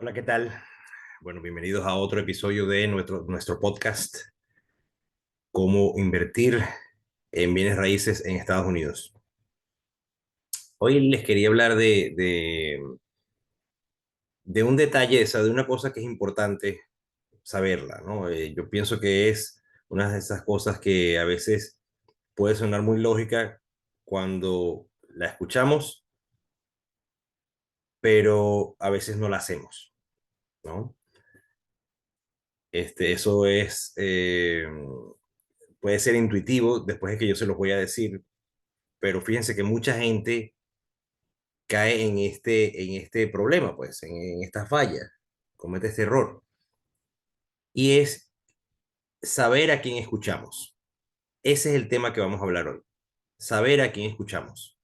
Hola, ¿qué tal? Bueno, bienvenidos a otro episodio de nuestro podcast, Cómo invertir en bienes raíces en Estados Unidos. Hoy les quería hablar de un detalle, o sea, de una cosa que es importante saberla, ¿no? Yo pienso que es una de esas cosas que a veces puede sonar muy lógica cuando la escuchamos, pero a veces no la hacemos, ¿no? Eso puede ser intuitivo después de que yo se los voy a decir, pero fíjense que mucha gente cae en este problema, pues, en esta falla, comete este error, y es saber a quién escuchamos. Ese es el tema que vamos a hablar hoy, saber a quién escuchamos.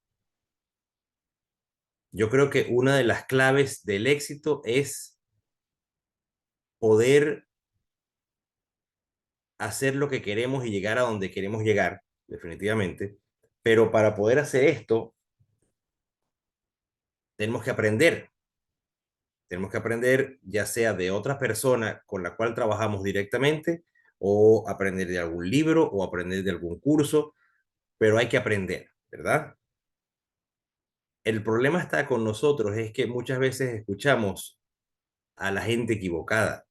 Yo creo que una de las claves del éxito es poder hacer lo que queremos y llegar a donde queremos llegar, definitivamente, pero para poder hacer esto, tenemos que aprender. Tenemos que aprender ya sea de otra persona con la cual trabajamos directamente o aprender de algún libro o aprender de algún curso, pero hay que aprender, ¿verdad? El problema está con nosotros es que muchas veces escuchamos a la gente equivocada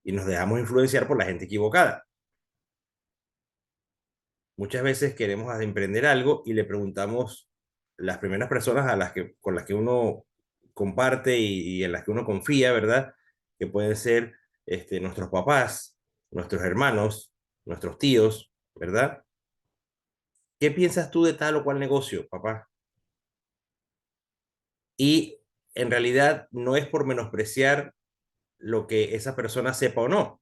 y nos dejamos influenciar por la gente equivocada. Muchas veces queremos emprender algo y le preguntamos las primeras personas con las que uno comparte y en las que uno confía, ¿verdad? Que pueden ser nuestros papás, nuestros hermanos, nuestros tíos, ¿verdad? ¿Qué piensas tú de tal o cual negocio, papá? Y en realidad no es por menospreciar lo que esa persona sepa o no,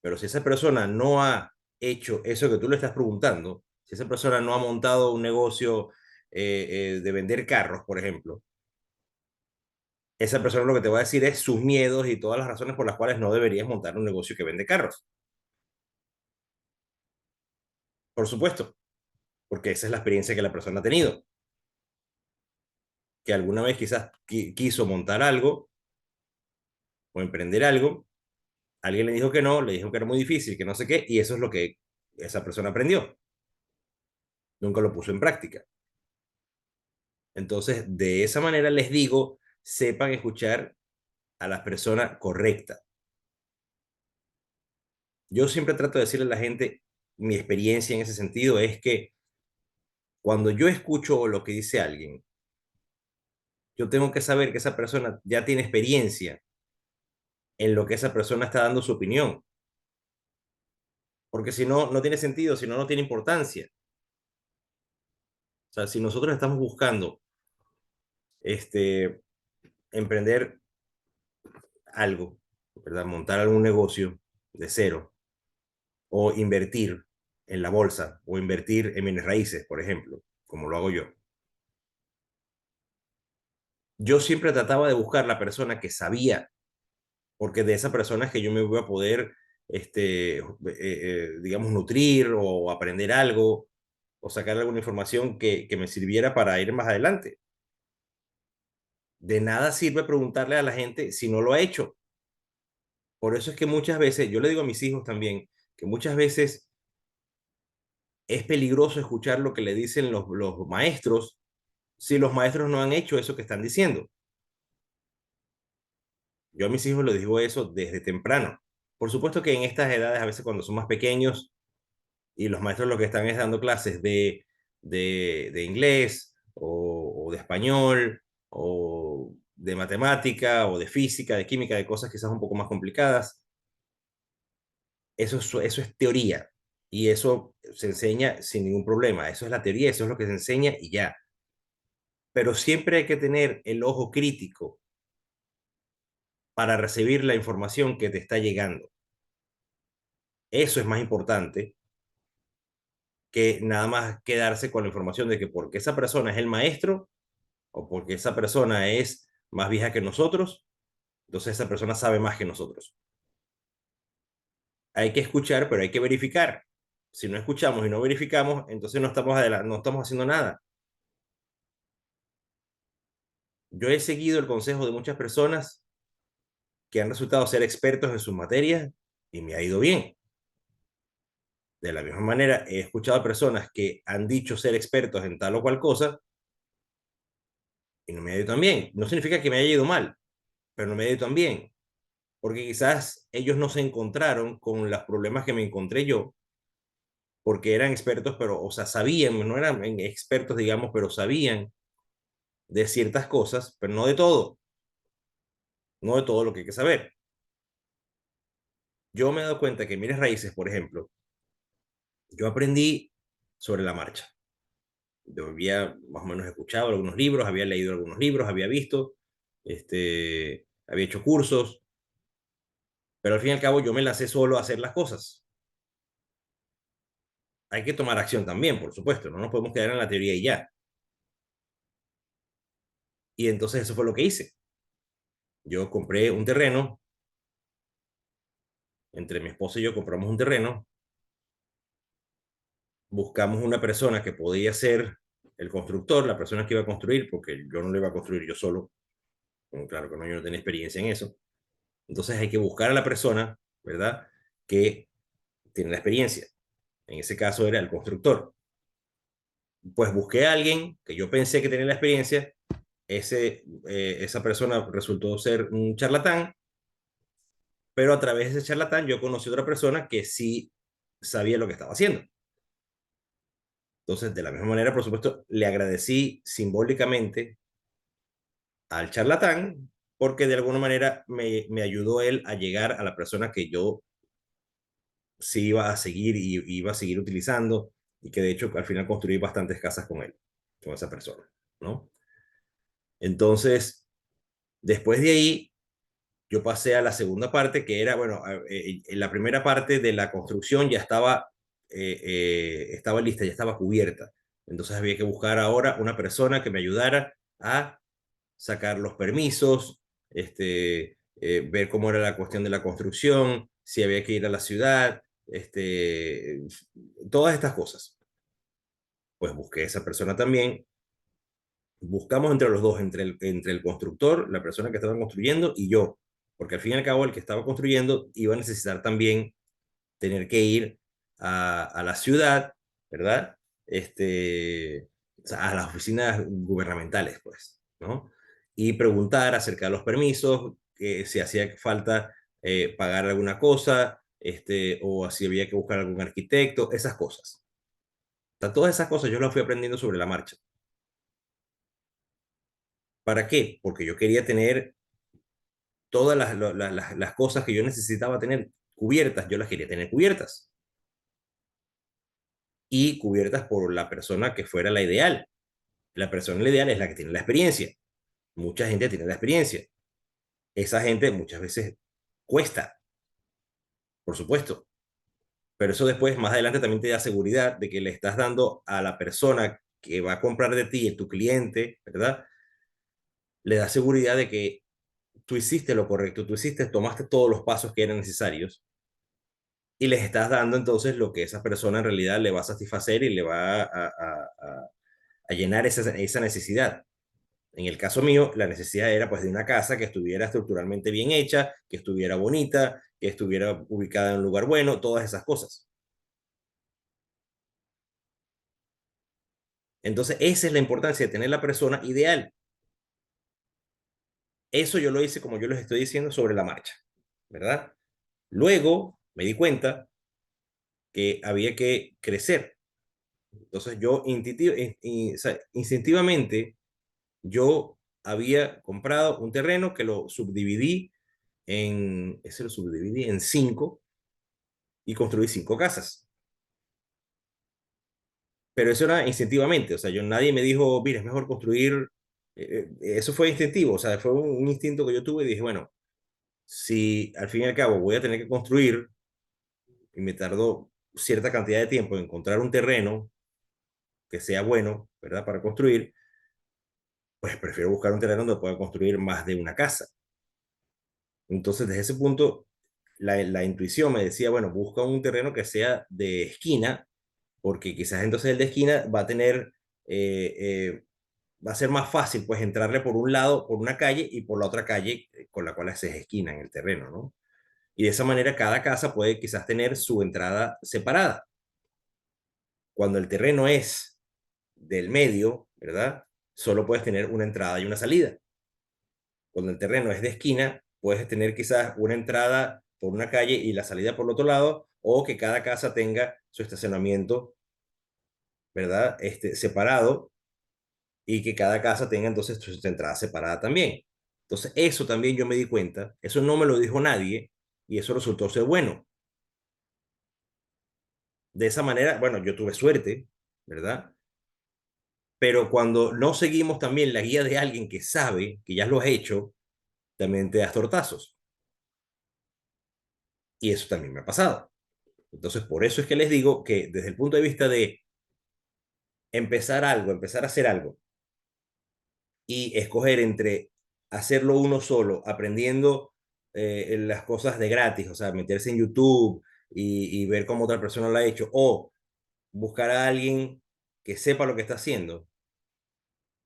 pero si esa persona no ha hecho eso que tú le estás preguntando, si esa persona no ha montado un negocio de vender carros, por ejemplo, esa persona lo que te va a decir es sus miedos y todas las razones por las cuales no deberías montar un negocio que vende carros. Por supuesto, porque esa es la experiencia que la persona ha tenido, que alguna vez quizás quiso montar algo o emprender algo, alguien le dijo que no, le dijo que era muy difícil, que no sé qué, y eso es lo que esa persona aprendió. Nunca lo puso en práctica. Entonces, de esa manera les digo, sepan escuchar a la persona correcta. Yo siempre trato de decirle a la gente, mi experiencia en ese sentido es que cuando yo escucho lo que dice alguien, yo tengo que saber que esa persona ya tiene experiencia en lo que esa persona está dando su opinión, porque si no, no tiene sentido, si no, no tiene importancia. O sea, si nosotros estamos buscando este, emprender algo, ¿verdad? Montar algún negocio de cero, o invertir en la bolsa o invertir en bienes raíces, por ejemplo, como lo hago yo. Yo siempre trataba de buscar la persona que sabía, porque de esa persona es que yo me voy a poder, digamos, nutrir o aprender algo o sacar alguna información que me sirviera para ir más adelante. De nada sirve preguntarle a la gente si no lo ha hecho. Por eso es que muchas veces, yo le digo a mis hijos también, que muchas veces es peligroso escuchar lo que le dicen los maestros si los maestros no han hecho eso que están diciendo. Yo a mis hijos les digo eso desde temprano. Por supuesto que en estas edades, a veces cuando son más pequeños y los maestros lo que están es dando clases de inglés o de español o de matemática o de física, de química, de cosas quizás un poco más complicadas, eso es teoría y eso se enseña sin ningún problema. Eso es la teoría, eso es lo que se enseña y ya. Pero siempre hay que tener el ojo crítico para recibir la información que te está llegando. Eso es más importante que nada más quedarse con la información de que porque esa persona es el maestro o porque esa persona es más vieja que nosotros, entonces esa persona sabe más que nosotros. Hay que escuchar, pero hay que verificar. Si no escuchamos y no verificamos, entonces no estamos haciendo nada. Yo he seguido el consejo de muchas personas que han resultado ser expertos en sus materias y me ha ido bien. De la misma manera, he escuchado a personas que han dicho ser expertos en tal o cual cosa y no me ha ido tan bien. No significa que me haya ido mal, pero no me ha ido tan bien, porque quizás ellos no se encontraron con los problemas que me encontré yo, porque eran expertos, pero, o sea, sabían, no eran expertos, digamos, pero sabían de ciertas cosas, pero no de todo, no de todo lo que hay que saber. Yo me he dado cuenta que Bienes Raíces, por ejemplo, yo aprendí sobre la marcha. Yo había más o menos escuchado algunos libros, había leído algunos libros, había visto, había hecho cursos, pero al fin y al cabo yo me lancé solo a hacer las cosas. Hay que tomar acción también, por supuesto, no nos podemos quedar en la teoría y ya. Y entonces eso fue lo que hice. Yo compré un terreno, entre mi esposa y yo compramos un terreno, buscamos una persona que podía ser el constructor, la persona que iba a construir, porque yo no lo iba a construir yo solo, claro que no, yo no tenía experiencia en eso. Entonces hay que buscar a la persona, ¿verdad? Que tiene la experiencia. En ese caso era el constructor. Pues busqué a alguien que yo pensé que tenía la experiencia, esa persona resultó ser un charlatán, pero a través de ese charlatán yo conocí a otra persona que sí sabía lo que estaba haciendo. Entonces, de la misma manera, por supuesto, le agradecí simbólicamente al charlatán porque de alguna manera me ayudó él a llegar a la persona que yo sí iba a seguir y iba a seguir utilizando y que de hecho al final construí bastantes casas con él, con esa persona, ¿no? Entonces, después de ahí, yo pasé a la segunda parte, que era, bueno, en la primera parte de la construcción ya estaba lista, ya estaba cubierta. Entonces había que buscar ahora una persona que me ayudara a sacar los permisos, ver cómo era la cuestión de la construcción, si había que ir a la ciudad, todas estas cosas. Pues busqué a esa persona también. Buscamos entre los dos, entre el constructor, la persona que estaba construyendo y yo, porque al fin y al cabo el que estaba construyendo iba a necesitar también tener que ir a la ciudad, ¿verdad? O sea, a las oficinas gubernamentales, pues, ¿no? Y preguntar acerca de los permisos, que si hacía falta pagar alguna cosa, o si había que buscar algún arquitecto, esas cosas. O sea, todas esas cosas yo las fui aprendiendo sobre la marcha. ¿Para qué? Porque yo quería tener todas las cosas que yo necesitaba tener cubiertas, yo las quería tener cubiertas y cubiertas por la persona que fuera la ideal. La persona ideal es la que tiene la experiencia. Mucha gente tiene la experiencia. Esa gente muchas veces cuesta, por supuesto, pero eso después, más adelante, también te da seguridad de que le estás dando a la persona que va a comprar de ti, tu cliente, ¿verdad? Le da seguridad de que tú hiciste lo correcto, tomaste todos los pasos que eran necesarios y les estás dando entonces lo que esa persona en realidad le va a satisfacer y le va a llenar esa necesidad. En el caso mío, la necesidad era pues de una casa que estuviera estructuralmente bien hecha, que estuviera bonita, que estuviera ubicada en un lugar bueno, todas esas cosas. Entonces, esa es la importancia de tener la persona ideal. Eso yo lo hice como yo les estoy diciendo sobre la marcha, ¿verdad? Luego me di cuenta que había que crecer. Entonces yo o sea, instintivamente yo había comprado un terreno que lo subdividí ese lo subdividí en 5 y construí 5 casas. Pero eso era instintivamente, o sea, nadie me dijo, mira, es mejor construir, eso fue instintivo, o sea, fue un instinto que yo tuve y dije, bueno, si al fin y al cabo voy a tener que construir y me tardó cierta cantidad de tiempo en encontrar un terreno que sea bueno, ¿verdad? Para construir, pues prefiero buscar un terreno donde pueda construir más de una casa. Entonces, desde ese punto, la intuición me decía, bueno, busca un terreno que sea de esquina, porque quizás entonces el de esquina va a tener, va a ser más fácil, pues, entrarle por un lado, por una calle, y por la otra calle con la cual haces esquina en el terreno, ¿no? Y de esa manera cada casa puede quizás tener su entrada separada. Cuando el terreno es del medio, ¿verdad? Solo puedes tener una entrada y una salida. Cuando el terreno es de esquina, puedes tener quizás una entrada por una calle y la salida por el otro lado, o que cada casa tenga su estacionamiento, ¿verdad? Separado, y que cada casa tenga entonces su entrada separada también. Entonces, eso también yo me di cuenta, eso no me lo dijo nadie, y eso resultó ser bueno. De esa manera, bueno, yo tuve suerte, ¿verdad? Pero cuando no seguimos también la guía de alguien que sabe, que ya lo ha hecho, también te das tortazos. Y eso también me ha pasado. Entonces, por eso es que les digo que desde el punto de vista de empezar algo, empezar a hacer algo y escoger entre hacerlo uno solo, aprendiendo las cosas de gratis, o sea, meterse en YouTube y ver cómo otra persona lo ha hecho, o buscar a alguien que sepa lo que está haciendo,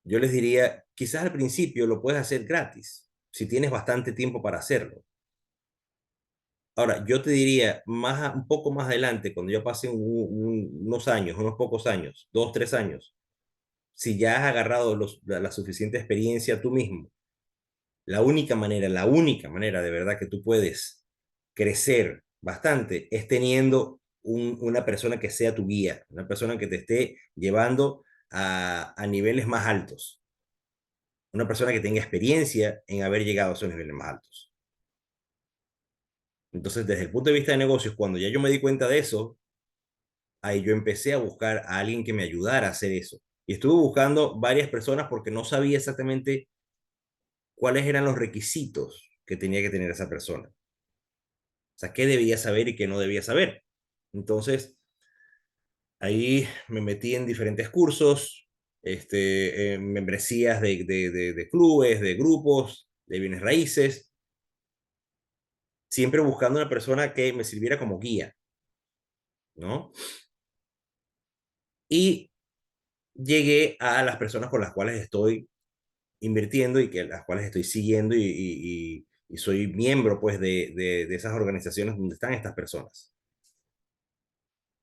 yo les diría, quizás al principio lo puedes hacer gratis, si tienes bastante tiempo para hacerlo. Ahora, yo te diría, un poco más adelante, cuando ya pasen unos años, unos pocos años, 2, 3 años, si ya has agarrado la suficiente experiencia tú mismo, la única manera de verdad que tú puedes crecer bastante es teniendo una persona que sea tu guía, una persona que te esté llevando a niveles más altos, una persona que tenga experiencia en haber llegado a esos niveles más altos. Entonces, desde el punto de vista de negocios, cuando ya yo me di cuenta de eso, ahí yo empecé a buscar a alguien que me ayudara a hacer eso. Y estuve buscando varias personas porque no sabía exactamente cuáles eran los requisitos que tenía que tener esa persona. O sea, qué debía saber y qué no debía saber. Entonces, ahí me metí en diferentes cursos, membresías de clubes, de grupos, de bienes raíces, siempre buscando una persona que me sirviera como guía, ¿no? Y llegué a las personas con las cuales estoy invirtiendo y que las cuales estoy siguiendo y soy miembro pues de esas organizaciones donde están estas personas.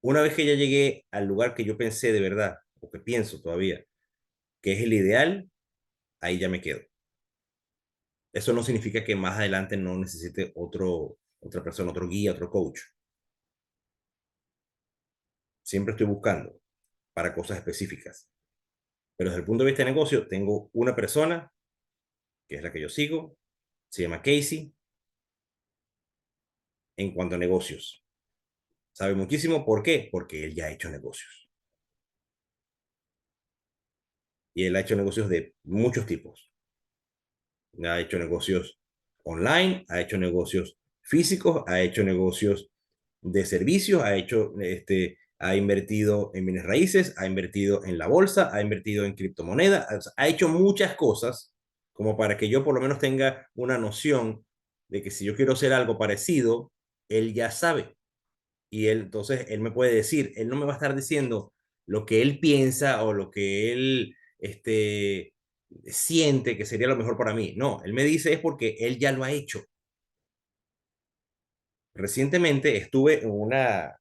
Una vez que ya llegué al lugar que yo pensé de verdad, o que pienso todavía, que es el ideal, ahí ya me quedo. Eso no significa que más adelante no necesite otra persona, otro guía, otro coach. Siempre estoy buscando para cosas específicas. Pero desde el punto de vista de negocio, tengo una persona, que es la que yo sigo, se llama Casey, en cuanto a negocios. Sabe muchísimo. ¿Por qué? Porque él ya ha hecho negocios. Y él ha hecho negocios de muchos tipos. Ha hecho negocios online, ha hecho negocios físicos, ha hecho negocios de servicios, ha invertido en bienes raíces, ha invertido en la bolsa, ha invertido en criptomonedas, ha hecho muchas cosas como para que yo por lo menos tenga una noción de que si yo quiero hacer algo parecido, él ya sabe. Y entonces él me puede decir, él no me va a estar diciendo lo que él piensa o lo que él siente que sería lo mejor para mí. No, él me dice es porque él ya lo ha hecho. Recientemente estuve en una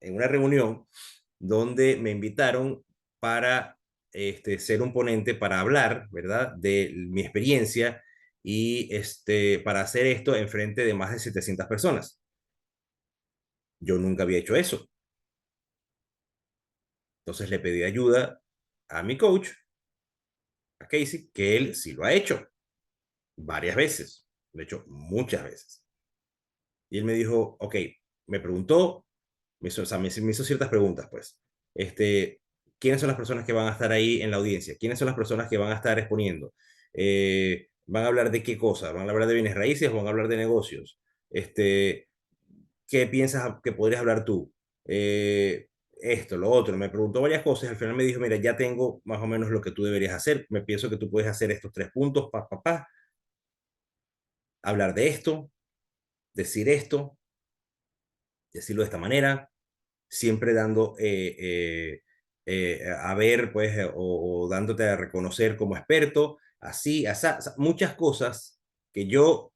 reunión donde me invitaron para ser un ponente, para hablar, ¿verdad?, de mi experiencia y para hacer esto en frente de más de 700 personas. Yo nunca había hecho eso. Entonces le pedí ayuda a mi coach, a Casey, que él sí lo ha hecho varias veces, de hecho muchas veces. Y él me dijo, ok, me preguntó, o sea, me hizo ciertas preguntas, pues. ¿Quiénes son las personas que van a estar ahí en la audiencia? ¿Quiénes son las personas que van a estar exponiendo? ¿Van a hablar de qué cosa? ¿Van a hablar de bienes raíces o van a hablar de negocios? ¿Qué piensas que podrías hablar tú? Esto, lo otro. Me preguntó varias cosas. Al final me dijo, mira, ya tengo más o menos lo que tú deberías hacer. Me pienso que tú puedes hacer estos 3 puntos, hablar de esto, decir esto, decirlo de esta manera, siempre dando a ver, pues, dándote a reconocer como experto, así, muchas cosas que yo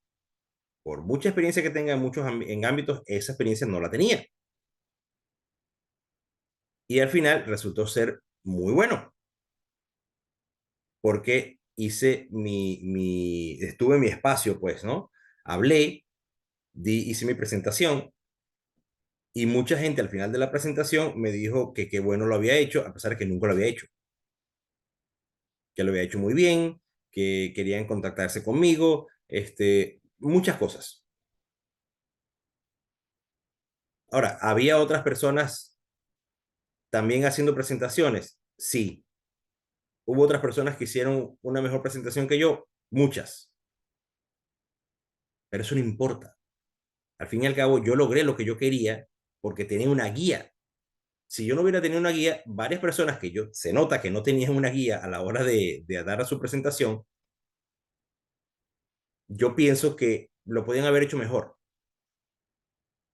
Por mucha experiencia que tenga en muchos en ámbitos, esa experiencia no la tenía. Y al final resultó ser muy bueno, porque estuve en mi espacio, pues, ¿no? Hablé, hice mi presentación y mucha gente al final de la presentación me dijo que qué bueno lo había hecho, a pesar de que nunca lo había hecho, que lo había hecho muy bien, que querían contactarse conmigo, muchas cosas. Ahora, ¿había otras personas también haciendo presentaciones? Sí. ¿Hubo otras personas que hicieron una mejor presentación que yo? Muchas. Pero eso no importa. Al fin y al cabo, yo logré lo que yo quería porque tenía una guía. Si yo no hubiera tenido una guía, varias personas que yo se nota que no tenían una guía a la hora de dar a su presentación, yo pienso que lo podían haber hecho mejor.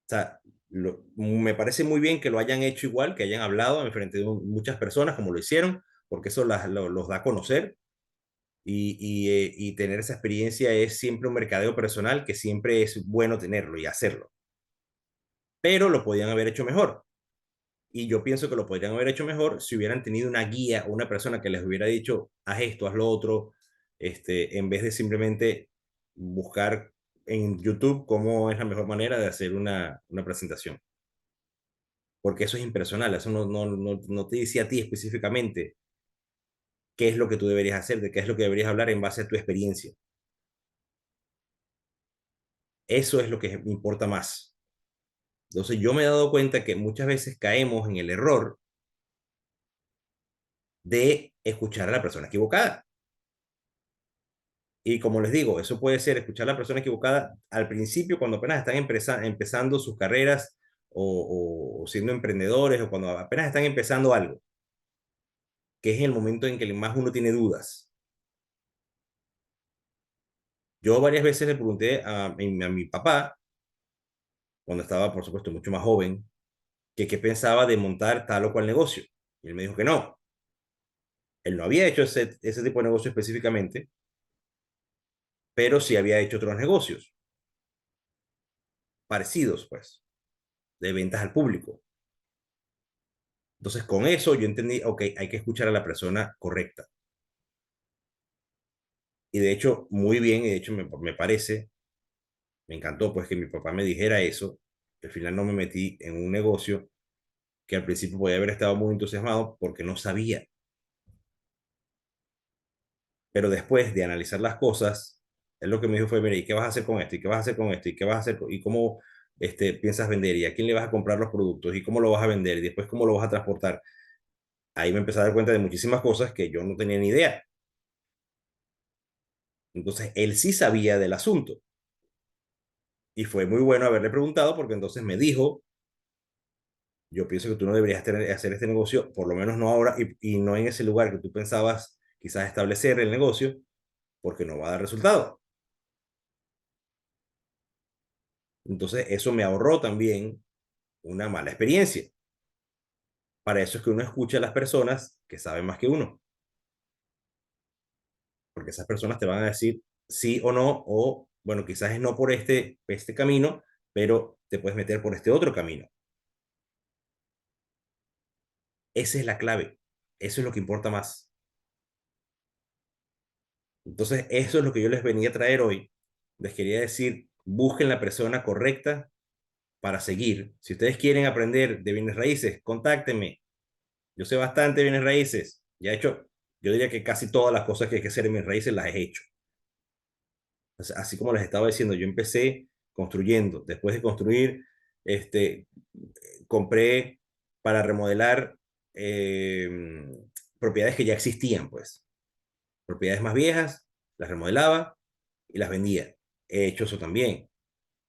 O sea, me parece muy bien que lo hayan hecho igual, que hayan hablado en frente de muchas personas como lo hicieron, porque eso los da a conocer y tener esa experiencia es siempre un mercadeo personal que siempre es bueno tenerlo y hacerlo. Pero lo podían haber hecho mejor. Y yo pienso que lo podrían haber hecho mejor si hubieran tenido una guía o una persona que les hubiera dicho, haz esto, haz lo otro, en vez de simplemente buscar en YouTube cómo es la mejor manera de hacer una presentación. Porque eso es impersonal, eso no te dice a ti específicamente qué es lo que tú deberías hacer, de qué es lo que deberías hablar en base a tu experiencia. Eso es lo que importa más. Entonces yo me he dado cuenta que muchas veces caemos en el error de escuchar a la persona equivocada. Y como les digo, eso puede ser escuchar a la persona equivocada al principio, cuando apenas están empezando sus carreras o siendo emprendedores o cuando apenas están empezando algo, que es el momento en que más uno tiene dudas. Yo varias veces le pregunté a mi papá, cuando estaba, por supuesto, mucho más joven, que qué pensaba de montar tal o cual negocio. Y él me dijo que no. Él no había hecho ese tipo de negocio específicamente, pero sí había hecho otros negocios parecidos, pues, de ventas al público. Entonces, con eso yo entendí, ok, hay que escuchar a la persona correcta. Y de hecho, muy bien, y de hecho me parece, me encantó pues que mi papá me dijera eso, que al final no me metí en un negocio que al principio podía haber estado muy entusiasmado porque no sabía. Pero después de analizar las cosas, él lo que me dijo fue, mire, ¿y qué vas a hacer con esto? ¿Y qué vas a hacer con esto? ¿Y qué vas a hacer? ¿Y cómo piensas vender? ¿Y a quién le vas a comprar los productos? ¿Y cómo lo vas a vender? ¿Y después cómo lo vas a transportar? Ahí me empecé a dar cuenta de muchísimas cosas que yo no tenía ni idea. Entonces, él sí sabía del asunto. Y fue muy bueno haberle preguntado porque entonces me dijo, yo pienso que tú no deberías hacer este negocio, por lo menos no ahora y no en ese lugar que tú pensabas quizás establecer el negocio, porque no va a dar resultado. Entonces, eso me ahorró también una mala experiencia. Para eso es que uno escucha a las personas que saben más que uno, porque esas personas te van a decir sí o no, o bueno, quizás es no por este camino, pero te puedes meter por este otro camino. Esa es la clave. Eso es lo que importa más. Entonces, eso es lo que yo les venía a traer hoy. Les quería decir, busquen la persona correcta para seguir. Si ustedes quieren aprender de bienes raíces, contáctenme. Yo sé bastante de bienes raíces. Ya he hecho, yo diría que casi todas las cosas que hay que hacer en bienes raíces las he hecho. Entonces, así como les estaba diciendo, yo empecé construyendo. Después de construir, este, compré para remodelar eh, propiedades que ya existían, pues. Propiedades más viejas, las remodelaba y las vendía. He hecho eso también.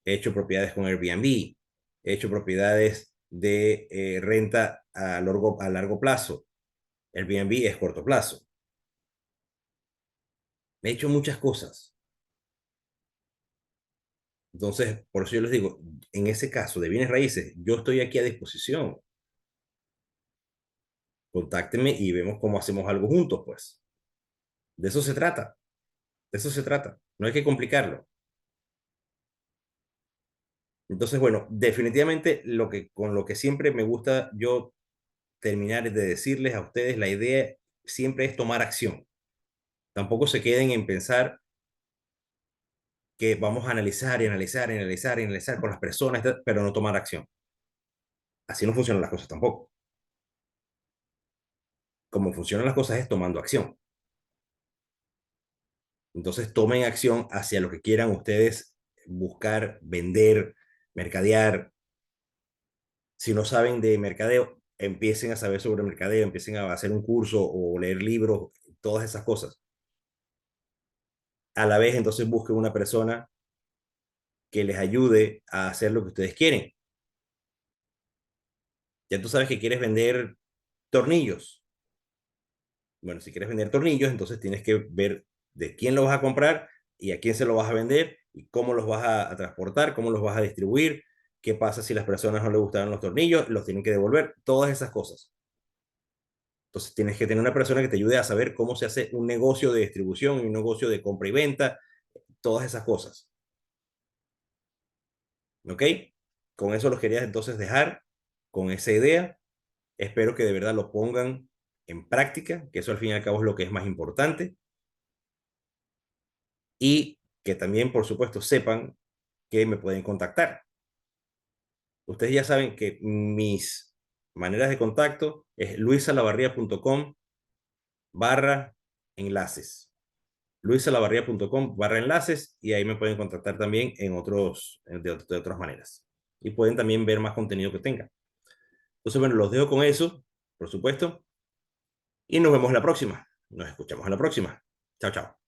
He hecho propiedades con Airbnb. He hecho propiedades de renta a largo plazo. Airbnb es corto plazo. He hecho muchas cosas. Entonces, por eso yo les digo, en ese caso de bienes raíces, yo estoy aquí a disposición. Contáctenme y vemos cómo hacemos algo juntos, pues. De eso se trata. De eso se trata. No hay que complicarlo. Entonces, bueno, definitivamente con lo que siempre me gusta yo terminar de decirles a ustedes, la idea siempre es tomar acción. Tampoco se queden en pensar que vamos a analizar y analizar y analizar y analizar con las personas, pero no tomar acción. Así no funcionan las cosas tampoco. Como funcionan las cosas es tomando acción. Entonces tomen acción hacia lo que quieran ustedes buscar, vender, mercadear. Si no saben de mercadeo, empiecen a saber sobre mercadeo, empiecen a hacer un curso o leer libros, todas esas cosas. A la vez, entonces busquen una persona que les ayude a hacer lo que ustedes quieren. Ya tú sabes que quieres vender tornillos. Bueno, si quieres vender tornillos, entonces tienes que ver de quién lo vas a comprar y a quién se lo vas a vender y cómo los vas a transportar, cómo los vas a distribuir, qué pasa si las personas no les gustaron los tornillos, los tienen que devolver, todas esas cosas. Entonces tienes que tener una persona que te ayude a saber cómo se hace un negocio de distribución, un negocio de compra y venta, todas esas cosas. ¿Ok? Con eso los quería entonces dejar, con esa idea. Espero que de verdad lo pongan en práctica, que eso al fin y al cabo es lo que es más importante. Y que también, por supuesto, sepan que me pueden contactar. Ustedes ya saben que mis maneras de contacto es luisalavarría.com barra enlaces. luisalavarría.com barra enlaces y ahí me pueden contactar también en de otras maneras. Y pueden también ver más contenido que tenga. Entonces, bueno, los dejo con eso, por supuesto, y nos vemos la próxima. Nos escuchamos en la próxima. Chao, chao.